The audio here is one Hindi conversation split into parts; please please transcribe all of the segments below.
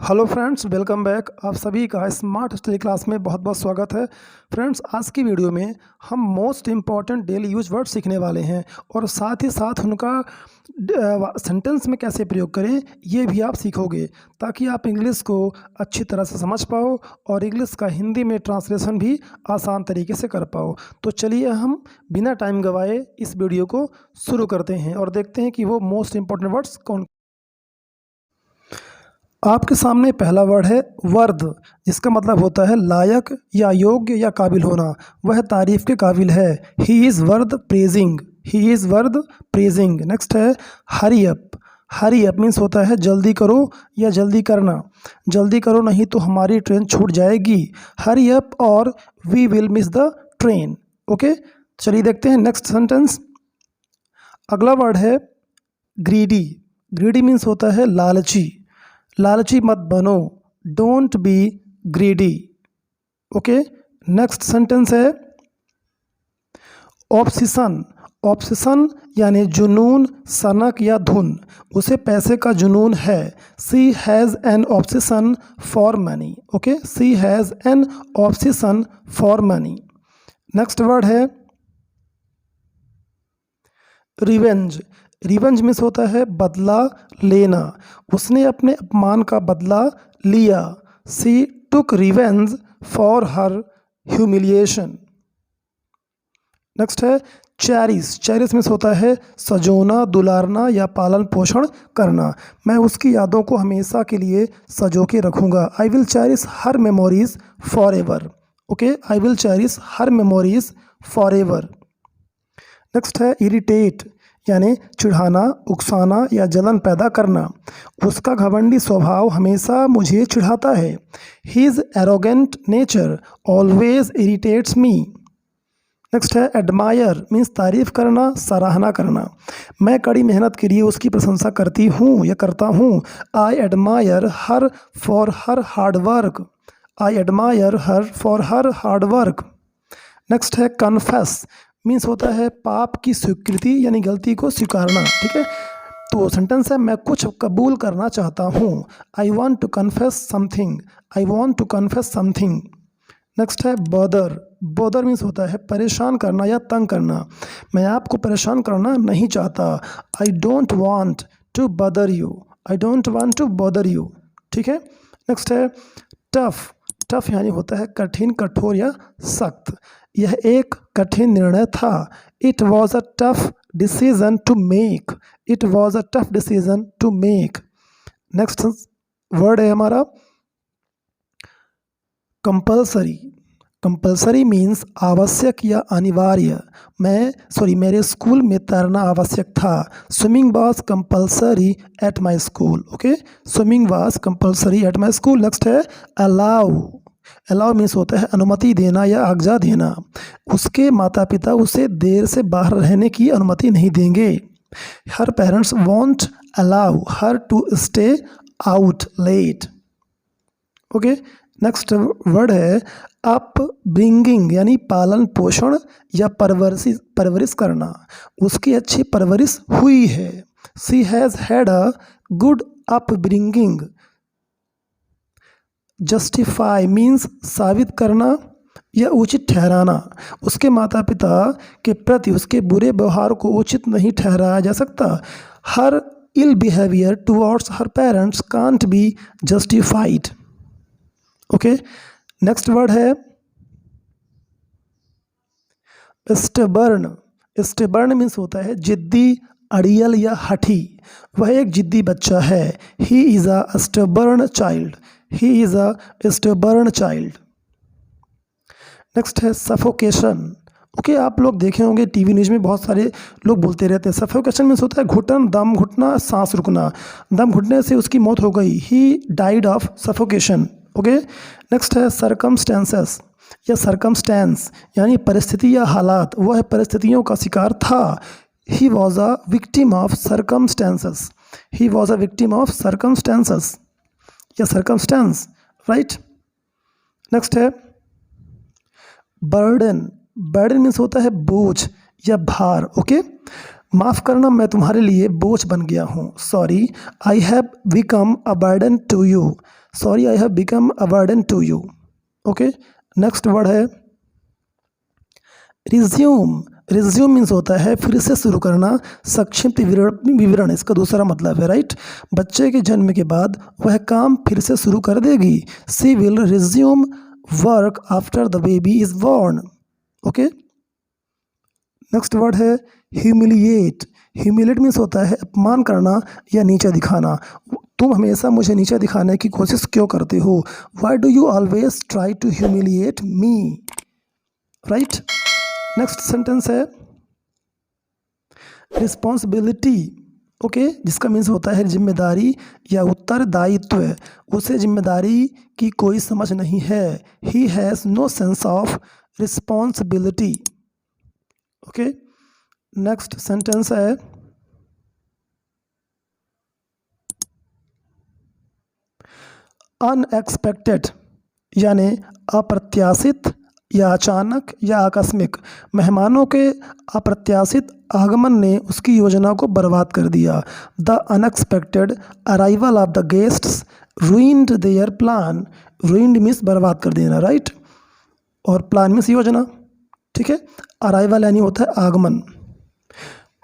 Hello friends, welcome back. आप सभी का स्मार्ट स्टडी क्लास में बहुत बहुत स्वागत है। फ्रेंड्स, आज की वीडियो में हम most important daily use word सीखने वाले हैं और साथ ही साथ उनका सेंटेंस में कैसे प्रयोग करें ये भी आप सीखोगे, ताकि आप इंग्लिश को अच्छी तरह से समझ पाओ और इंग्लिश का हिंदी में ट्रांसलेशन भी आसान तरीके से कर पाओ। तो चलिए हम बिना टाइम गवाए इस वीडियो को शुरू करते हैं और देखते हैं कि वो मोस्ट इम्पॉर्टेंट वर्ड्स कौन। आपके सामने पहला वर्ड है वर्द, जिसका मतलब होता है लायक या योग्य या काबिल होना। वह तारीफ़ के काबिल है। He is worth praising, he is worth praising. Next है hurry up. Hurry up means होता है जल्दी करो या जल्दी करना। जल्दी करो नहीं तो हमारी ट्रेन छूट जाएगी। हरी अप और we will miss the train. Okay, चलिए देखते हैं नेक्स्ट सेंटेंस। अगला वर्ड है ग्रीडी। ग्रीडी मीन्स होता है लालची। लालची मत बनो, don't be greedy. Okay, next sentence है ऑब्सेशन। ऑब्सेशन यानी जुनून, सनक या धुन। उसे पैसे का जुनून है। She has an obsession for money. Okay, she has an obsession for money. Next word है रिवेंज। रिवेंज मीन्स होता है बदला लेना। उसने अपने अपमान का बदला लिया। She took revenge for her humiliation. Next है चेरिश। चेरिश मीन्स होता है सजोना, दुलारना या पालन पोषण करना। मैं उसकी यादों को हमेशा के लिए सजो के रखूँगा। I will cherish her memories for ever. Okay, I will cherish her memories for ever. Next है इरिटेट, यानी चिढ़ाना, उकसाना या जलन पैदा करना। उसका घमंडी स्वभाव हमेशा मुझे चिढ़ाता है। His arrogant nature always irritates me. Next है एडमायर, मीन्स तारीफ करना, सराहना करना। मैं कड़ी मेहनत के लिए उसकी प्रशंसा करती हूँ या करता हूँ। I admire her for her hard work. I admire her for her hard work. Next है कन्फेस, मीन्स होता है पाप की स्वीकृति यानी गलती को स्वीकारना। ठीक है, तो सेंटेंस है मैं कुछ कबूल करना चाहता हूँ। I want to confess something. I want to confess something. Next है बॉदर। बॉदर मीन्स होता है परेशान करना या तंग करना। मैं आपको परेशान करना नहीं चाहता। I don't want to bother you. I don't want to bother you. ठीक है, नेक्स्ट है टफ। टफ यानी होता है कठिन, कठोर या सख्त। यह एक कठिन निर्णय था। It was a tough decision to make. It was a tough decision to make. Next word है हमारा कंपल्सरी। कंपल्सरी मीन्स आवश्यक या अनिवार्य। मेरे स्कूल में तैरना आवश्यक था। Swimming was compulsory at my school. Okay, swimming was compulsory at my school. Next है अलाउ। अलाउ मीन्स होता है अनुमति देना या आज्ञा देना। उसके माता पिता उसे देर से बाहर रहने की अनुमति नहीं देंगे। Her parents won't allow her to stay out late. Okay, next word है अप ब्रिंगिंग, यानी पालन पोषण या परवरिश करना। उसकी अच्छी परवरिश हुई है। She has had a good upbringing. Justify means साबित करना या उचित ठहराना। उसके माता पिता के प्रति उसके बुरे व्यवहार को उचित नहीं ठहराया जा सकता। Her ill behaviour towards her parents can't be justified. Okay, next word है स्टबर्न। स्टबर्न मीन्स होता है जिद्दी, अड़ियल या हठी। वह एक जिद्दी बच्चा है। He is a stubborn child. He is a stubborn child. Next है सफोकेशन। ओके, आप लोग देखे होंगे टीवी न्यूज़ में बहुत सारे लोग बोलते रहते हैं। सफोकेशन मीन्स होता है घुटन, दम घुटना, सांस रुकना। दम घुटने से उसकी मौत हो गई। He died of suffocation. Okay, next है सरकमस्टेंसेस या सरकमस्टेंस, यानी परिस्थिति या हालात। वह परिस्थितियों का शिकार था। He was a victim of circumstances. He was a victim of circumstances या सरकमस्टेंस, राइट। नेक्स्ट है बर्डन। बर्डन मीन्स होता है बोझ या भार। ओके, माफ़ करना, मैं तुम्हारे लिए बोझ बन गया हूँ। Sorry, I have become a burden to you. Sorry I have become a burden to you. Okay, next word है रिज्यूम। रिज्यूम मीन्स होता है फिर से शुरू करना, संक्षिप्त विवरण इसका दूसरा मतलब है, राइट। बच्चे के जन्म के बाद वह काम फिर से शुरू कर देगी। She will resume work after the baby is born. Okay, next word है ह्यूमिलिएट। ह्यूमिलिएट मीन्स होता है अपमान करना या नीचा दिखाना। तुम हमेशा मुझे नीचा दिखाने की कोशिश क्यों करते हो? Why do you always try to humiliate me, right. Next sentence है रिस्पॉन्सिबिलिटी। ओके, जिसका मीन्स होता है जिम्मेदारी या उत्तरदायित्व। उसे जिम्मेदारी की कोई समझ नहीं है। He has no sense of responsibility. Okay, next sentence है अनएक्सपेक्टेड, यानी अप्रत्याशित या अचानक या आकस्मिक। मेहमानों के अप्रत्याशित आगमन ने उसकी योजना को बर्बाद कर दिया। The unexpected arrival of the guests ruined their plan. ruined means बर्बाद कर देना, राइट, और प्लान मीन्स योजना, ठीक है। अराइवल यानी होता है आगमन।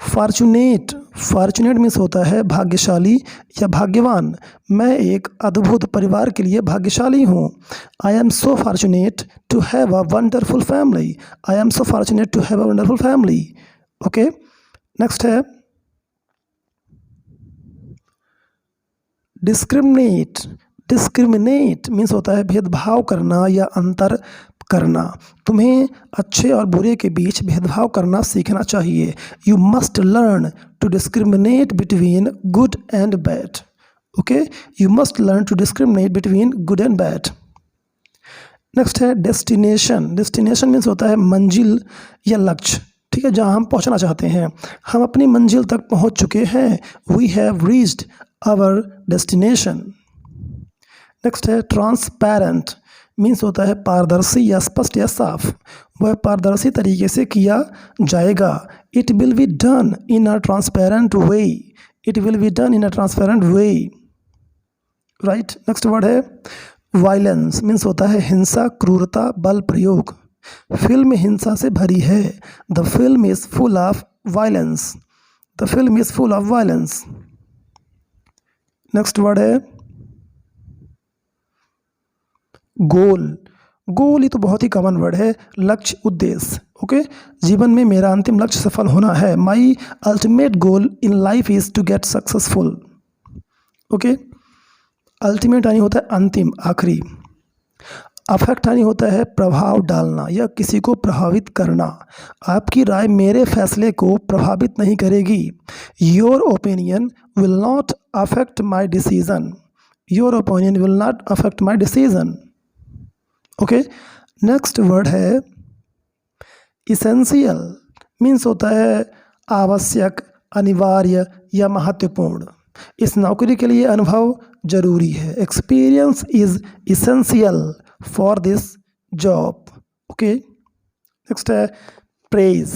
फॉर्चुनेट। फॉर्चुनेट मीन्स होता है भाग्यशाली या भाग्यवान। मैं एक अद्भुत परिवार के लिए भाग्यशाली हूँ। I am so fortunate to have a wonderful family. I am so fortunate to have a wonderful family. Okay, next है डिस्क्रिमिनेट। डिस्क्रिमिनेट मीन्स होता है भेदभाव करना या अंतर करना। तुम्हें अच्छे और बुरे के बीच भेदभाव करना सीखना चाहिए। You must learn to discriminate between good and bad. Okay, you must learn to discriminate between good and bad. Next है डेस्टिनेशन। डेस्टिनेशन मीन्स होता है मंजिल या लक्ष्य, ठीक है, जहाँ हम पहुँचना चाहते हैं। हम अपनी मंजिल तक पहुँच चुके हैं। We have reached our destination. Next है ट्रांसपेरेंट। मीन्स होता है पारदर्शी या स्पष्ट या साफ। वह पारदर्शी तरीके से किया जाएगा। It will be done in a transparent way. It will be done in a transparent way, right. Next word है वायलेंस। मीन्स होता है हिंसा, क्रूरता, बल प्रयोग। फिल्म हिंसा से भरी है। The film is full of violence. The film is full of violence. Next word है गोल। गोल ये तो बहुत ही कॉमन वर्ड है, लक्ष्य, उद्देश्य। ओके, जीवन में मेरा अंतिम लक्ष्य सफल होना है। My ultimate goal in life is to get successful. Okay, ultimate यानी होता है अंतिम, आखिरी। अफेक्ट यानी होता है प्रभाव डालना या किसी को प्रभावित करना। आपकी राय मेरे फैसले को प्रभावित नहीं करेगी। Your opinion will not affect my decision. Your opinion will not affect my decision. Okay, next word है इसेंशियल। मीन्स होता है आवश्यक, अनिवार्य या महत्वपूर्ण। इस नौकरी के लिए अनुभव जरूरी है। Experience is essential for this job. Okay, next है प्रेज।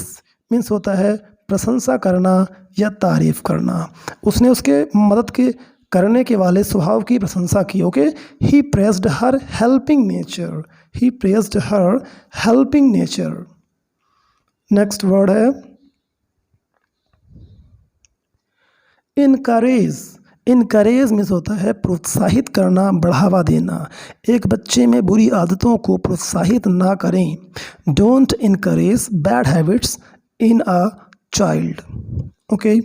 मीन्स होता है प्रशंसा करना या तारीफ करना। उसने उसके मदद के करने के वाले स्वभाव की प्रशंसा की। ओके, ही प्रेज्ड हर हेल्पिंग नेचर। ही प्रेज्ड हर हेल्पिंग नेचर। नेक्स्ट वर्ड है इनकरेज। इनकरेज मीन्स होता है प्रोत्साहित करना, बढ़ावा देना। एक बच्चे में बुरी आदतों को प्रोत्साहित ना करें। Don't encourage bad habits in a child. Okay,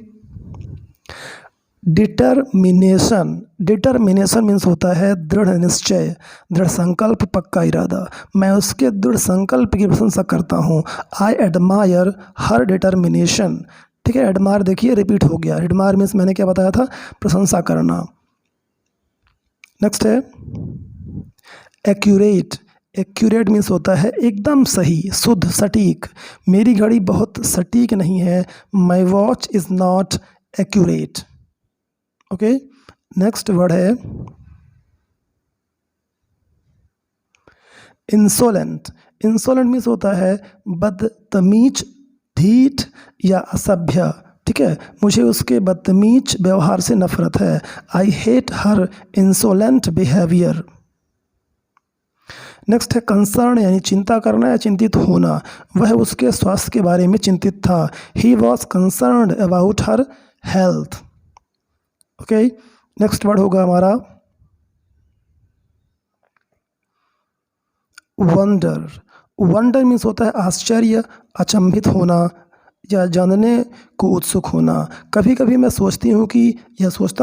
determination. Determination means होता है दृढ़ निश्चय, दृढ़ संकल्प, पक्का इरादा। मैं उसके दृढ़ संकल्प की प्रशंसा करता हूँ। I admire her determination. ठीक है, एडमायर देखिए रिपीट हो गया। एडमायर मीन्स मैंने क्या बताया था, प्रशंसा करना। नेक्स्ट है एक्यूरेट। एक्यूरेट मीन्स होता है एकदम सही, शुद्ध, सटीक। मेरी घड़ी बहुत सटीक नहीं है। My watch is not accurate. Okay, next word है इंसोलेंट। इंसोलेंट मीन्स होता है बदतमीज, ढीठ या असभ्य। ठीक है, मुझे उसके बदतमीज व्यवहार से नफरत है। I hate her insolent behaviour. Next है कंसर्न यानी चिंता करना या चिंतित होना। वह उसके स्वास्थ्य के बारे में चिंतित था। He was concerned about her health. Okay, next word होगा हमारा वंडर। वंडर मीन्स होता है आश्चर्य, अचंभित होना या जानने को उत्सुक होना। कभी कभी मैं सोचता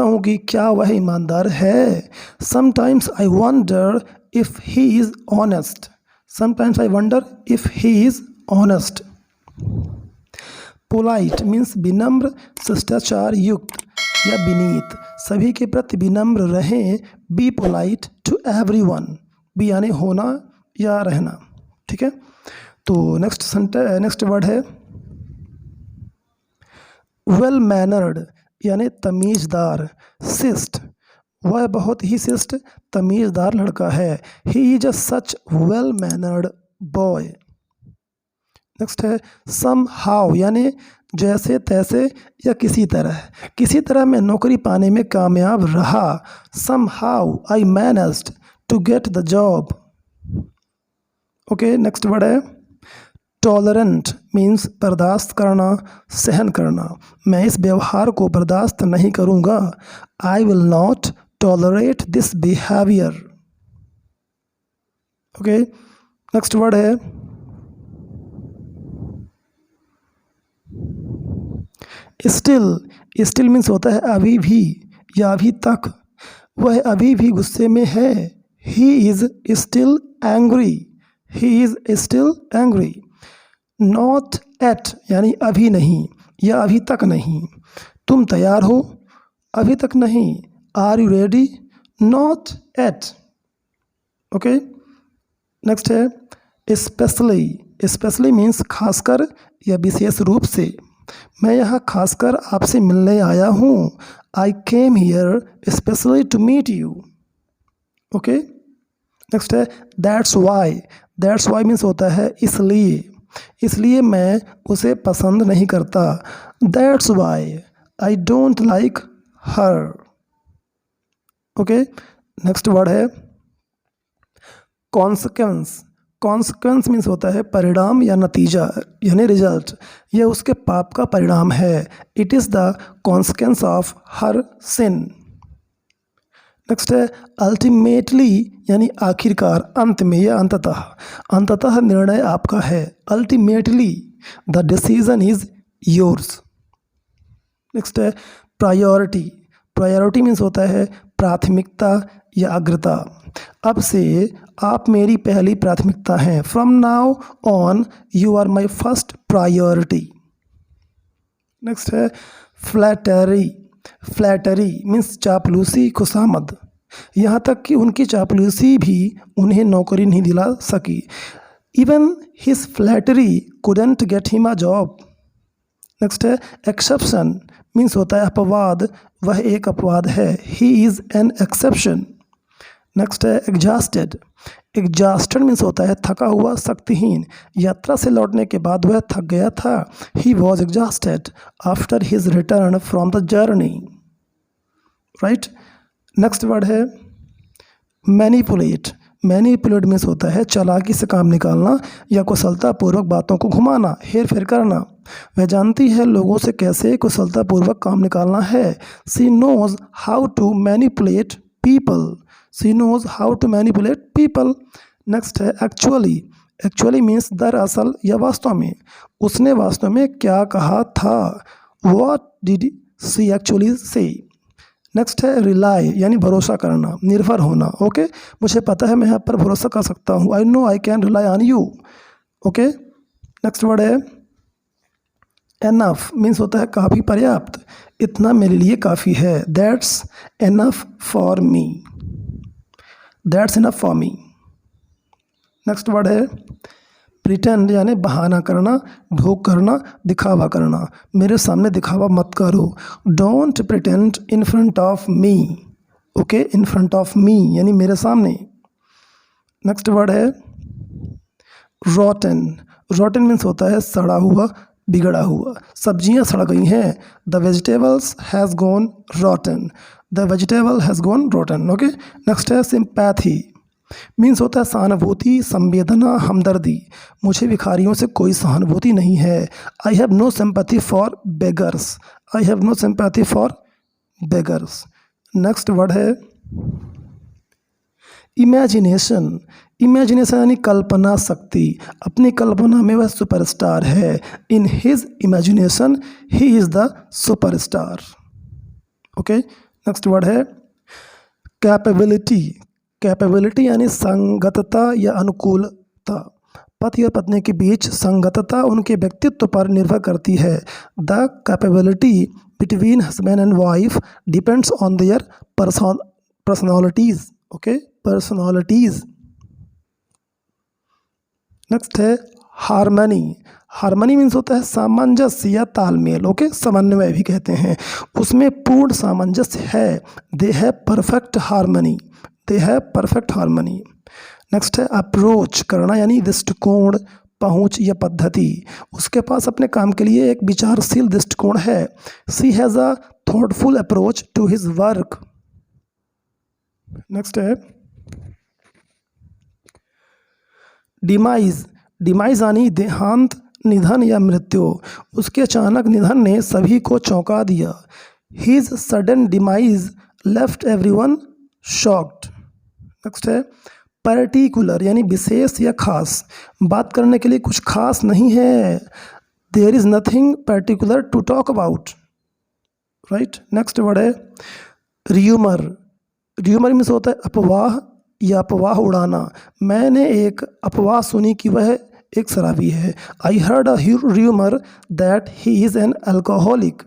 हूँ कि क्या वह ईमानदार है। Sometimes I wonder if he is honest. Sometimes I wonder if he is honest. Polite means विनम्र, शिष्टाचार युक्त या विनीत। सभी के प्रति विनम्र रहें। Be polite to everyone. Be यानी होना या रहना। ठीक है, तो नेक्स्ट वर्ड है वेल मैनर्ड यानी तमीज़दार। शिष्ट, वह बहुत ही शिष्ट तमीज़दार लड़का है। He is a such well mannered boy. Next है सम हाउ यानी जैसे तैसे या किसी तरह मैं नौकरी पाने में कामयाब रहा। Somehow I managed to get the job. Okay, next word है टॉलरेंट मीन्स बर्दाश्त करना, सहन करना। मैं इस व्यवहार को बर्दाश्त नहीं करूँगा। I will not tolerate this behaviour. Okay, next word है स्टिल। स्टिल मीन्स होता है अभी भी या अभी तक। वह अभी भी गुस्से में है। He is still angry. He is still angry. Not at यानी अभी नहीं या अभी तक नहीं। तुम तैयार हो? अभी तक नहीं। Are you ready? Not yet. Okay, next है स्पेशली मीन्स खासकर या विशेष रूप से। मैं यहाँ खासकर आपसे मिलने आया हूँ। I came here specially to meet you. Okay, next है दैट्स वाई मीन्स होता है इसलिए मैं उसे पसंद नहीं करता। That's why I don't like her. Okay, next word है कॉन्सिक्वेंस मीन्स होता है परिणाम या नतीजा यानी रिजल्ट। यह उसके पाप का परिणाम है। It is the consequence of her sin. Next है अल्टीमेटली यानी आखिरकार, अंत में या अंततः निर्णय आपका है। Ultimately the decision is yours. Next है प्रायोरिटी मीन्स होता है प्राथमिकता या अग्रता। अब से आप मेरी पहली प्राथमिकता हैं। From now on you are my first priority. Next है फ्लैटरी मीन्स चापलूसी, खुशामद। यहाँ तक कि उनकी चापलूसी भी उन्हें नौकरी नहीं दिला सकी। Even his flattery couldn't get him a job. Next है एक्सेप्शन मीन्स होता है अपवाद, वह एक अपवाद है। He is an exception. Next है एग्जॉस्टेड मीन्स होता है थका हुआ, शक्तिहीन। यात्रा से लौटने के बाद वह थक गया था। He was exhausted after his return from the journey. Right, next word है मैनिपुलेट मीन्स होता है चालाकी से काम निकालना या कुशलतापूर्वक बातों को घुमाना, हेर फेर करना। वह जानती है लोगों से कैसे कुशलतापूर्वक काम निकालना है। She knows how to manipulate people. Next है एक्चुअली मीन्स दरअसल या वास्तव में। उसने वास्तव में क्या कहा था। व्हाट डिड शी एक्चुअली से। नेक्स्ट है रिलाई यानी भरोसा करना, निर्भर होना। ओके, मुझे पता है मैं यहाँ पर भरोसा कर सकता हूँ। I know I can rely on you. Okay, next word है एनफ मीन्स होता है काफ़ी, पर्याप्त, इतना मेरे लिए काफ़ी है। That's enough for me. Next word है प्रिटेंड यानी बहाना करना, ढोंग करना, दिखावा करना। मेरे सामने दिखावा मत करो। Don't pretend in front of me. Okay, in front of me यानी मेरे सामने। नेक्स्ट वर्ड है रॉटन मीन्स होता है सड़ा हुआ, बिगड़ा हुआ, सब्जियां सड़ गई हैं, the vegetables has gone रॉटन, the vegetable has gone रॉटन। Okay, next है सिंपैथी, मीन्स होता है सहानुभूति, संवेदना, हमदर्दी। मुझे भिखारियों से कोई सहानुभूति नहीं है। I have no sympathy for beggars, I have no sympathy for beggars. Next word है इमेजिनेशन, इमेजिनेशन यानी कल्पना शक्ति, अपनी कल्पना में वह सुपरस्टार है। In his imagination he is the superstar. Okay, next word है कैपेबिलिटी, कैपेबिलिटी यानी संगतता या अनुकूलता। पति और पत्नी के बीच संगतता उनके व्यक्तित्व पर निर्भर करती है। The capability between husband and wife depends on their personalities. Okay, personalities. Next है हारमनी, हारमनी मीन्स होता है सामंजस्य या तालमेल। ओके, समन्वय भी कहते हैं, उसमें पूर्ण सामंजस्य है। They have perfect harmony, they have perfect harmony. Next है अप्रोच करना यानी दृष्टिकोण, पहुंच या पद्धति। उसके पास अपने काम के लिए एक विचारशील दृष्टिकोण है। She has a thoughtful approach to his work. Next है डिमाइज, डिमाइज यानी देहांत, निधन या मृत्यु। उसके अचानक निधन ने सभी को चौंका दिया। His sudden demise left everyone shocked. Next है पर्टिकुलर यानी विशेष या खास, बात करने के लिए कुछ खास नहीं है। There is nothing particular to talk about. Right, next word है र्यूमर, र्यूमर मीन्स होता है अफवाह या अफवाह उड़ाना। मैंने एक अफवाह सुनी कि वह एक शराबी है। I heard a rumour that he is an alcoholic,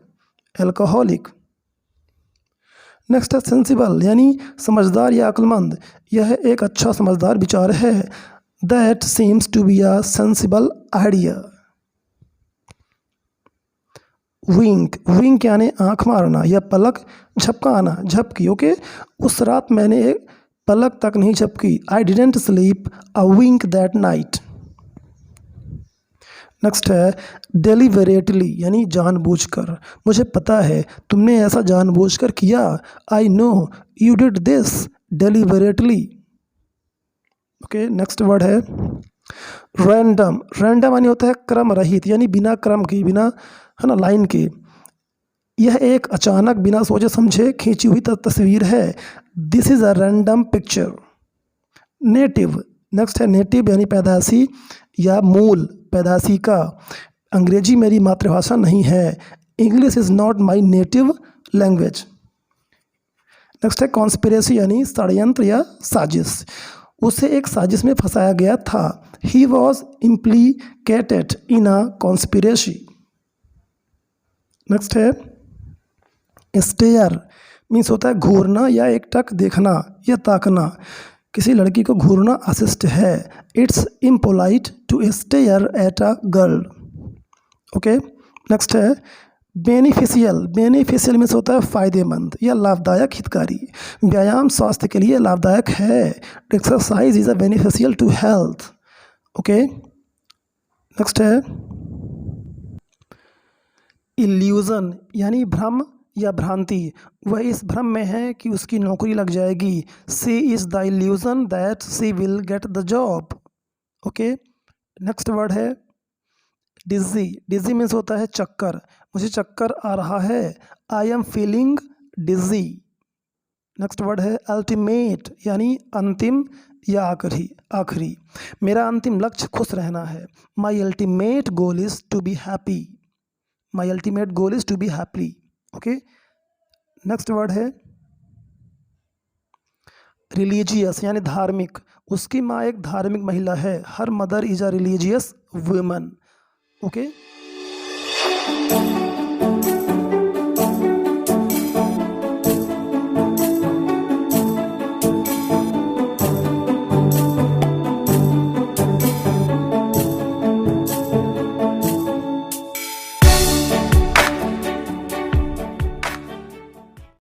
alcoholic. Next है सेंसिबल यानी समझदार या अक्लमंद। यह एक अच्छा समझदार विचार है। That seems to be a sensible idea. Wink, wink यानी आँख मारना या पलक झपकाना, झपकी। ओके, उस रात मैंने एक पलक तक नहीं झपकी। I didn't sleep a wink that night. Next है डेलिबरेटली यानी जानबूझकर। मुझे पता है तुमने ऐसा जानबूझकर किया। I know you did this deliberately. Okay, next word है रैंडम, रैंडम यानी होता है क्रम रहित यानी बिना क्रम के, बिना है ना लाइन के। यह एक अचानक बिना सोचे समझे खींची हुई तस्वीर है। This is a random picture. Native, next है नेटिव यानी पैदाशी या मूल, पैदाशी का। अंग्रेजी मेरी मातृभाषा नहीं है। English is not my native language. Next है कॉन्स्पिरेसी यानी षड्यंत्र या साजिश। उसे एक साजिश में फंसाया गया था। He was implicated in a conspiracy. Next है स्टेयर, मीन्स होता है घूरना या एकटक देखना या ताकना। किसी लड़की को घूरना अशिष्ट है। It's impolite to stare at a girl. Okay, next है बेनिफिशियल, बेनिफिशियल मीन्स होता है फ़ायदेमंद या लाभदायक, हितकारी। व्यायाम स्वास्थ्य के लिए लाभदायक है। Exercise is a beneficial to health. Okay, next है इल्यूज़न यानी भ्रम या भ्रांति। वह इस भ्रम में है कि उसकी नौकरी लग जाएगी। She is the illusion that she will get the job. Okay, next word है डिज़ी, डिज़ी मीन्स होता है चक्कर। मुझे चक्कर आ रहा है। I am feeling dizzy. Next word है अल्टीमेट यानी अंतिम या आखिरी, आखिरी। मेरा अंतिम लक्ष्य खुश रहना है। My ultimate goal is to be happy, my ultimate goal is to be happy. Okay, next word है रिलीजियस यानी धार्मिक। उसकी माँ एक धार्मिक महिला है। Her mother is a religious woman. Okay.